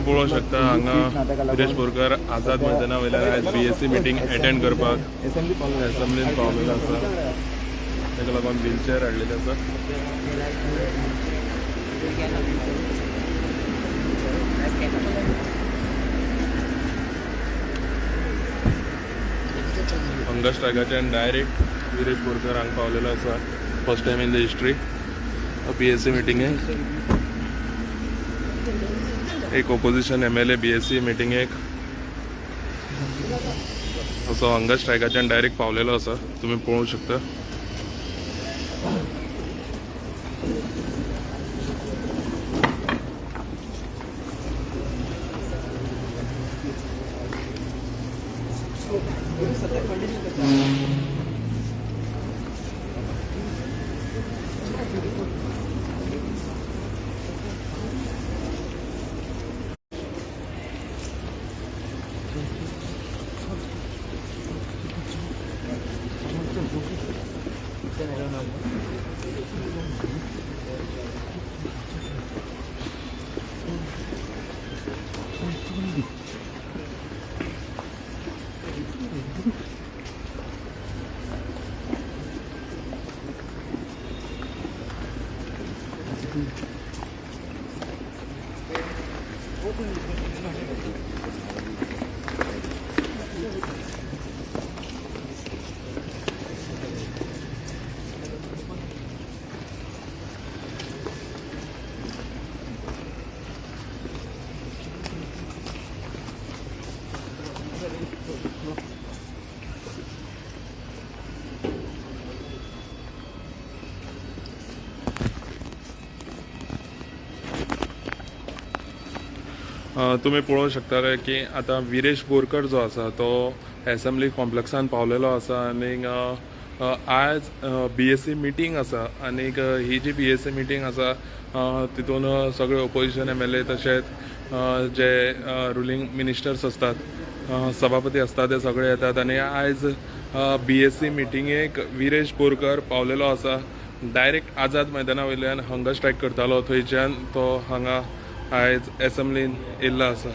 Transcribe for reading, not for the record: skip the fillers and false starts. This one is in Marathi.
पळोवंक शकता हांगा विरेश बोरकर आझाद मैदाना वयल्यान आयज BSc मिटींग अटेंड करपाक एसेंब्लीन पावलेलो आसा। ताका लागून व्हीलचेअर हाडलेली आसा। हंगर स्ट्रायकाच्यान डायरेक्ट विरेश बोरकर हांगा पावलेलो आसा। First time in the history BSc मिटींगेक एक ओपोजिशन MLA BSc मिटींगेक असो हंगर स्ट्रायकाच्यान डायरेक्ट पावलेलो आसा। तुम्ही पळोवंक शकता। तुम्ही पळोवंक शकता की आता विरेश बोरकर जो आसा तो एसेंब्ली कॉम्प्लेक्सान पावलेलो आसा आणि आज BSc मिटींग आसा आणि ही जी BSc मिटींग आसा तितून सगळे ओपोजिशन MLA तशेंच जे रुलींग मिनिस्टर्स असतात सभापती असतात ते सगळे येतात आणि आयज BSc मिटींगेक विरेश बोरकर पावलेलो आसा। डायरेक्ट आझाद मैदाना वयल्यान हंगर स्ट्रायक करतालो थंयच्यान तो हांगा आयज एसेंब्लीन येयल्लो आसा।